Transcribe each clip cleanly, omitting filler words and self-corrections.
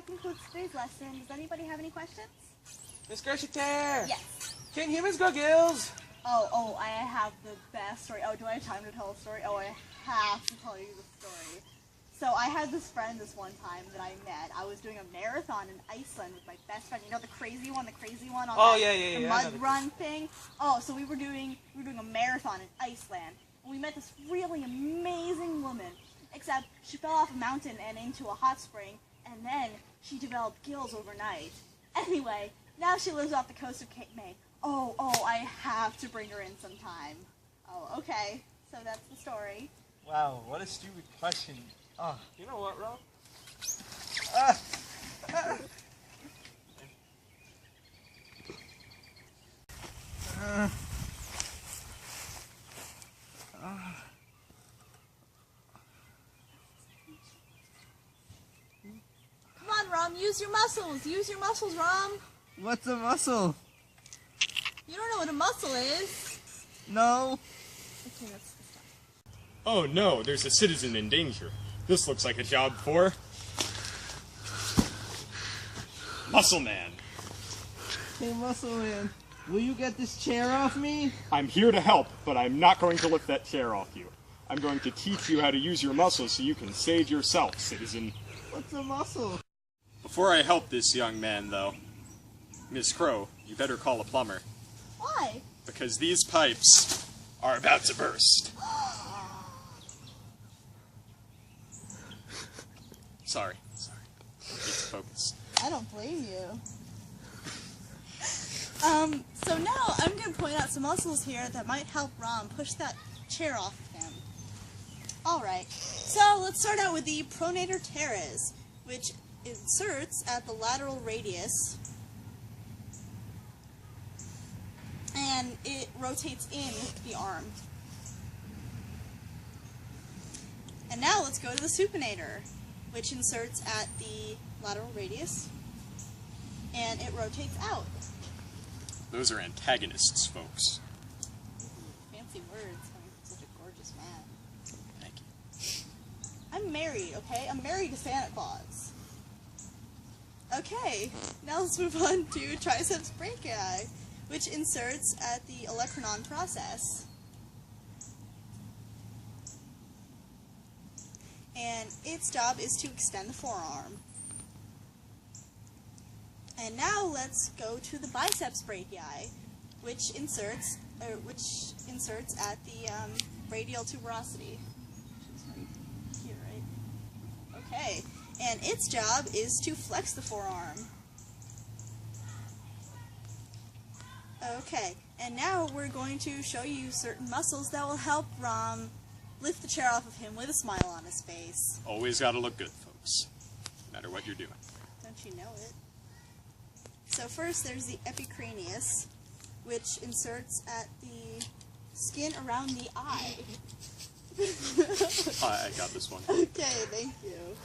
that concludes today's lesson. Does anybody have any questions? Miss Crochetiere! Yes. Can humans grow gills? Oh, I have the best story. Oh, do I have time to tell a story? Oh, I have to tell you the story. So I had this friend this one time that I met. I was doing a marathon in Iceland with my best friend. You know the crazy one on the mud run thing? Oh, so we were doing a marathon in Iceland. And we met this really amazing woman. Except she fell off a mountain and into a hot spring, and then she developed gills overnight. Anyway, now she lives off the coast of Cape May. Oh, I have to bring her in sometime. Oh, okay. So that's the story. Wow, what a stupid question. Oh. You know what, Rob? Come on, Rom, use your muscles. Use your muscles, Rom. What's a muscle? You don't know what a muscle is. No. Okay, that's the stuff. Oh no, there's a citizen in danger. This looks like a job for... Muscle Man. Hey, Muscle Man, will you get this chair off me? I'm here to help, but I'm not going to lift that chair off you. I'm going to teach you how to use your muscles so you can save yourself, citizen. What's a muscle? Before I help this young man, though, Miss Crow, you better call a plumber. Why? Because these pipes are about to burst. Sorry. Need to focus. I don't blame you. So now I'm going to point out some muscles here that might help Rom push that chair off of him. Alright, so let's start out with the pronator teres, which inserts at the lateral radius, and it rotates in the arm. And now let's go to the supinator, which inserts at the lateral radius, and it rotates out. Those are antagonists, folks. Fancy words coming from such a gorgeous man. Thank you. I'm married, okay? I'm married to Santa Claus. Okay, now let's move on to triceps brachii, which inserts at the olecranon process. And its job is to extend the forearm. And now let's go to the biceps brachii, which inserts at the radial tuberosity. Which is right here, right? Okay, and its job is to flex the forearm. Okay, and now we're going to show you certain muscles that will help Rom lift the chair off of him with a smile on his face. Always gotta look good, folks. No matter what you're doing. Don't you know it? So first there's the epicranius, which inserts at the skin around the eye. I got this one. Okay, thank you.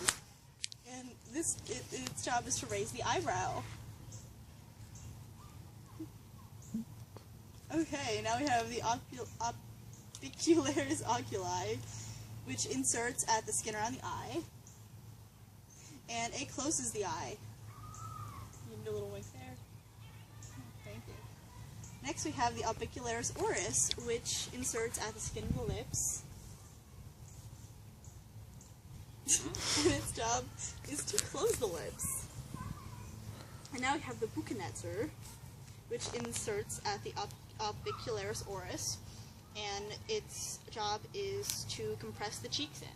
And its job is to raise the eyebrow. Okay, now we have the orbicularis oculi, which inserts at the skin around the eye, and it closes the eye. You can do a little wink there. Thank you. Next we have the orbicularis oris, which inserts at the skin of the lips. And its job is to close the lips. And now we have the buchanetzer, which inserts at the orbicularis oris, and its job is to compress the cheeks in.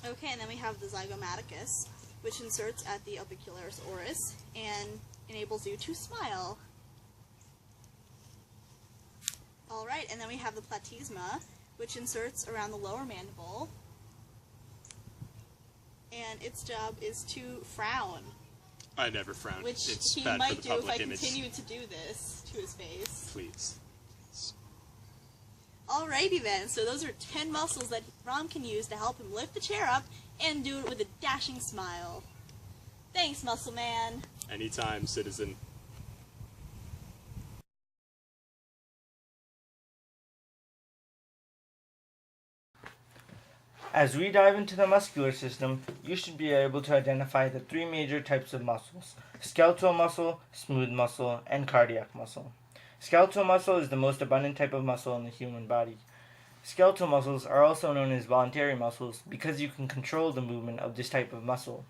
Okay, and then we have the zygomaticus, which inserts at the orbicularis oris and enables you to smile. Alright, and then we have the platysma, which inserts around the lower mandible, and its job is to frown. I never frown. Which it's he bad might for the do if public I image. continue to do this to his face. Please. Alrighty then, so those are 10 muscles that Rom can use to help him lift the chair up and do it with a dashing smile. Thanks, Muscle Man. Anytime, citizen. As we dive into the muscular system, you should be able to identify the three major types of muscles: skeletal muscle, smooth muscle, and cardiac muscle. Skeletal muscle is the most abundant type of muscle in the human body. Skeletal muscles are also known as voluntary muscles because you can control the movement of this type of muscle.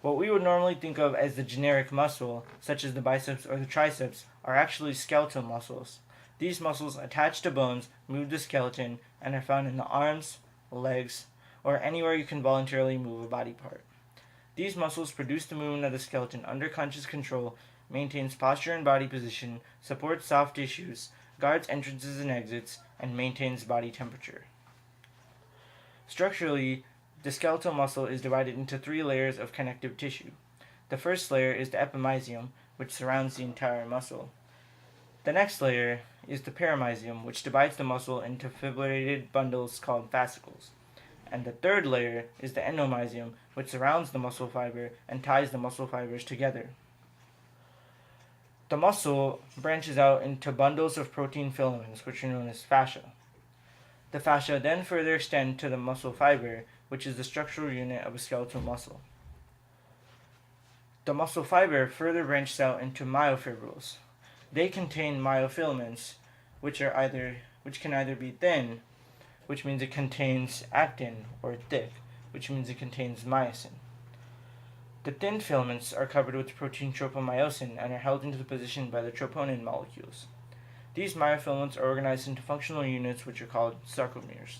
What we would normally think of as the generic muscle, such as the biceps or the triceps, are actually skeletal muscles. These muscles attach to bones, move the skeleton, and are found in the arms, legs, or anywhere you can voluntarily move a body part. These muscles produce the movement of the skeleton under conscious control, maintains posture and body position, supports soft tissues, guards entrances and exits, and maintains body temperature. Structurally, the skeletal muscle is divided into three layers of connective tissue. The first layer is the epimysium, which surrounds the entire muscle. The next layer is the perimysium, which divides the muscle into fibrillated bundles called fascicles. And the third layer is the endomysium, which surrounds the muscle fiber and ties the muscle fibers together. The muscle branches out into bundles of protein filaments, which are known as fascia. The fascia then further extend to the muscle fiber, which is the structural unit of a skeletal muscle. The muscle fiber further branches out into myofibrils. They contain myofilaments, which can either be thin, which means it contains actin, or thick, which means it contains myosin. The thin filaments are covered with protein tropomyosin and are held into position by the troponin molecules. These myofilaments are organized into functional units which are called sarcomeres.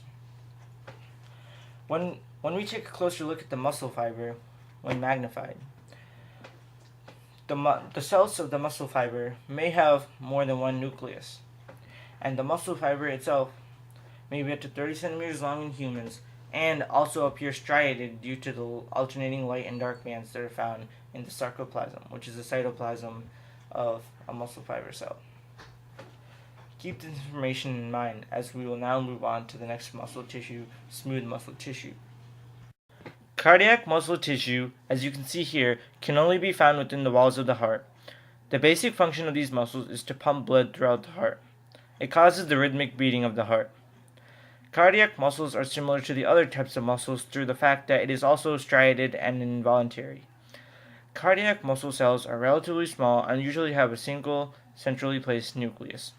When we take a closer look at the muscle fiber, when magnified, the cells of the muscle fiber may have more than one nucleus, and the muscle fiber itself may be up to 30 centimeters long in humans and also appear striated due to the alternating light and dark bands that are found in the sarcoplasm, which is the cytoplasm of a muscle fiber cell. Keep this information in mind as we will now move on to the next muscle tissue, smooth muscle tissue. Cardiac muscle tissue, as you can see here, can only be found within the walls of the heart. The basic function of these muscles is to pump blood throughout the heart. It causes the rhythmic beating of the heart. Cardiac muscles are similar to the other types of muscles through the fact that it is also striated and involuntary. Cardiac muscle cells are relatively small and usually have a single, centrally placed nucleus.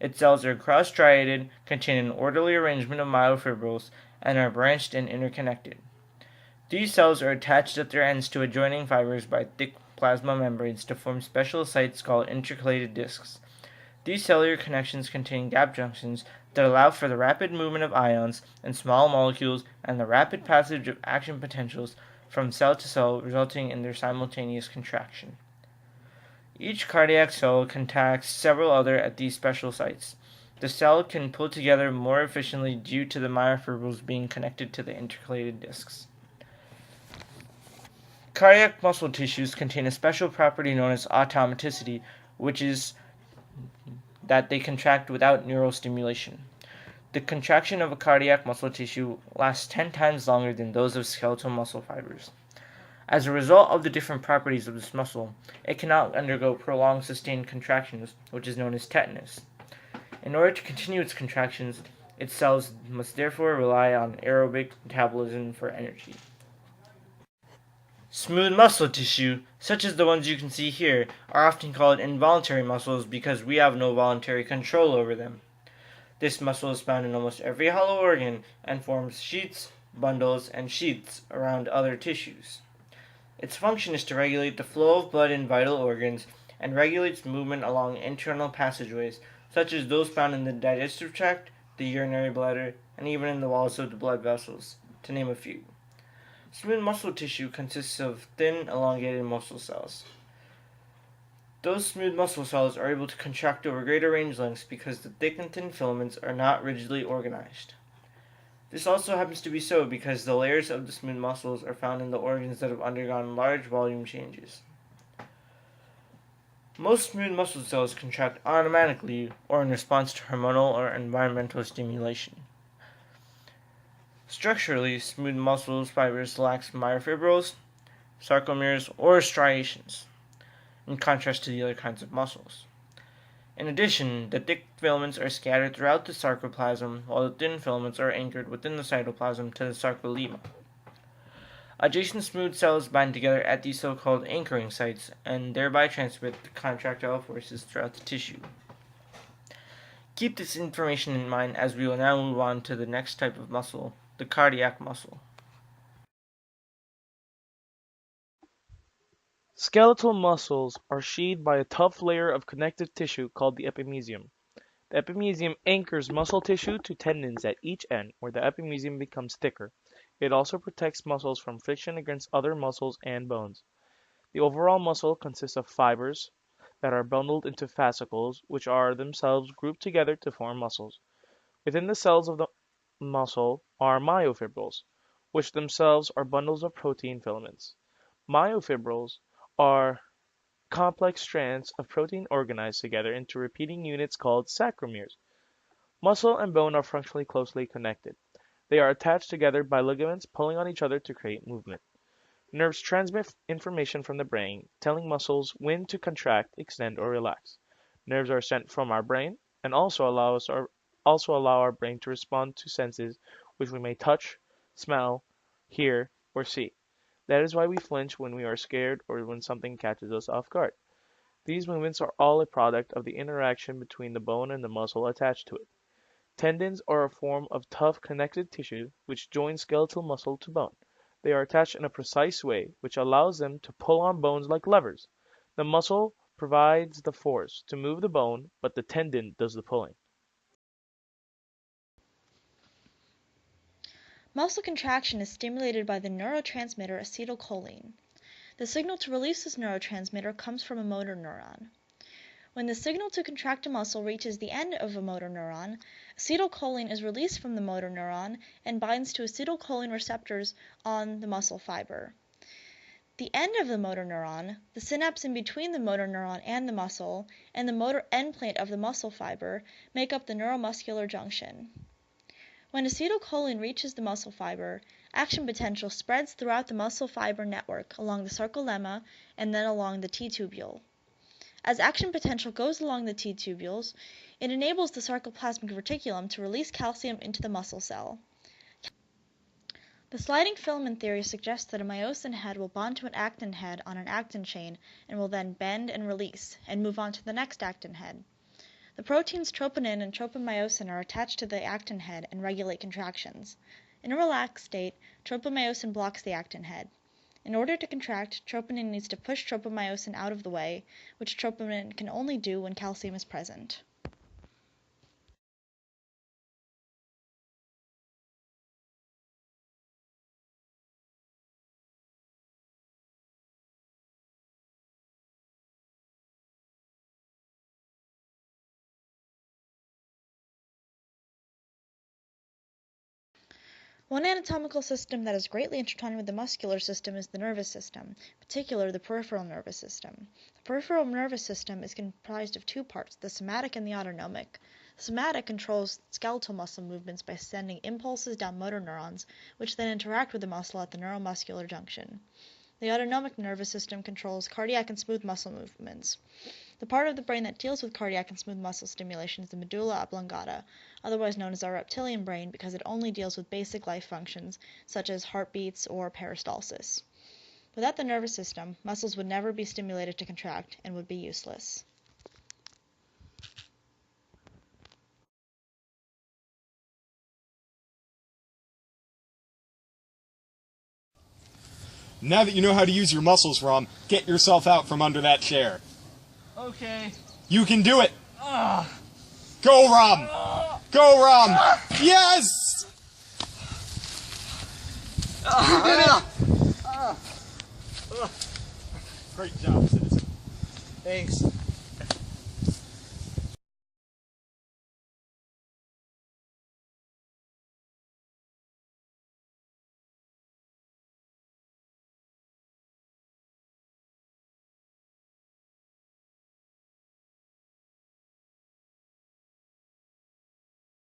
Its cells are cross-striated, contain an orderly arrangement of myofibrils, and are branched and interconnected. These cells are attached at their ends to adjoining fibers by thick plasma membranes to form special sites called intercalated discs. These cellular connections contain gap junctions that allow for the rapid movement of ions and small molecules and the rapid passage of action potentials from cell to cell, resulting in their simultaneous contraction. Each cardiac cell contacts several other at these special sites. The cell can pull together more efficiently due to the myofibrils being connected to the intercalated discs. Cardiac muscle tissues contain a special property known as automaticity, which is that they contract without neural stimulation. The contraction of a cardiac muscle tissue lasts 10 times longer than those of skeletal muscle fibers. As a result of the different properties of this muscle, it cannot undergo prolonged sustained contractions, which is known as tetanus. In order to continue its contractions, its cells must therefore rely on aerobic metabolism for energy. Smooth muscle tissue, such as the ones you can see here, are often called involuntary muscles because we have no voluntary control over them. This muscle is found in almost every hollow organ and forms sheets, bundles, and sheaths around other tissues. Its function is to regulate the flow of blood in vital organs and regulates movement along internal passageways, such as those found in the digestive tract, the urinary bladder, and even in the walls of the blood vessels, to name a few. Smooth muscle tissue consists of thin, elongated muscle cells. Those smooth muscle cells are able to contract over greater range lengths because the thick and thin filaments are not rigidly organized. This also happens to be so because the layers of the smooth muscles are found in the organs that have undergone large volume changes. Most smooth muscle cells contract automatically or in response to hormonal or environmental stimulation. Structurally, smooth muscle fibers lack myofibrils, sarcomeres, or striations, in contrast to the other kinds of muscles. In addition, the thick filaments are scattered throughout the sarcoplasm, while the thin filaments are anchored within the cytoplasm to the sarcolemma. Adjacent smooth cells bind together at these so-called anchoring sites, and thereby transmit the contractile forces throughout the tissue. Keep this information in mind as we will now move on to the next type of muscle, the cardiac muscle. Skeletal muscles are sheathed by a tough layer of connective tissue called the epimysium. The epimysium anchors muscle tissue to tendons at each end, where the epimysium becomes thicker. It also protects muscles from friction against other muscles and bones. The overall muscle consists of fibers that are bundled into fascicles, which are themselves grouped together to form muscles. Within the cells of the muscle are myofibrils, which themselves are bundles of protein filaments. Myofibrils are complex strands of protein organized together into repeating units called sarcomeres. Muscle and bone are functionally closely connected. They are attached together by ligaments pulling on each other to create movement. Nerves transmit information from the brain, telling muscles when to contract, extend, or relax. Nerves are sent from our brain and also allow our brain to respond to senses which we may touch, smell, hear, or see. That is why we flinch when we are scared or when something catches us off guard. These movements are all a product of the interaction between the bone and the muscle attached to it. Tendons are a form of tough connective tissue which joins skeletal muscle to bone. They are attached in a precise way which allows them to pull on bones like levers. The muscle provides the force to move the bone, but the tendon does the pulling. Muscle contraction is stimulated by the neurotransmitter acetylcholine. The signal to release this neurotransmitter comes from a motor neuron. When the signal to contract a muscle reaches the end of a motor neuron, acetylcholine is released from the motor neuron and binds to acetylcholine receptors on the muscle fiber. The end of the motor neuron, the synapse in between the motor neuron and the muscle, and the motor endplate of the muscle fiber make up the neuromuscular junction. When acetylcholine reaches the muscle fiber, action potential spreads throughout the muscle fiber network along the sarcolemma and then along the T-tubule. As action potential goes along the T-tubules, it enables the sarcoplasmic reticulum to release calcium into the muscle cell. The sliding filament theory suggests that a myosin head will bond to an actin head on an actin chain and will then bend and release, and move on to the next actin head. The proteins troponin and tropomyosin are attached to the actin head and regulate contractions. In a relaxed state, tropomyosin blocks the actin head. In order to contract, troponin needs to push tropomyosin out of the way, which troponin can only do when calcium is present. One anatomical system that is greatly intertwined with the muscular system is the nervous system, in particular the peripheral nervous system. The peripheral nervous system is comprised of two parts, the somatic and the autonomic. The somatic controls skeletal muscle movements by sending impulses down motor neurons, which then interact with the muscle at the neuromuscular junction. The autonomic nervous system controls cardiac and smooth muscle movements. The part of the brain that deals with cardiac and smooth muscle stimulation is the medulla oblongata, otherwise known as our reptilian brain because it only deals with basic life functions such as heartbeats or peristalsis. Without the nervous system, muscles would never be stimulated to contract and would be useless. Now that you know how to use your muscles, Rom, get yourself out from under that chair. Okay. You can do it! Go, Rom! Go, Rom! Yes! You did it! Great job, citizen. Thanks.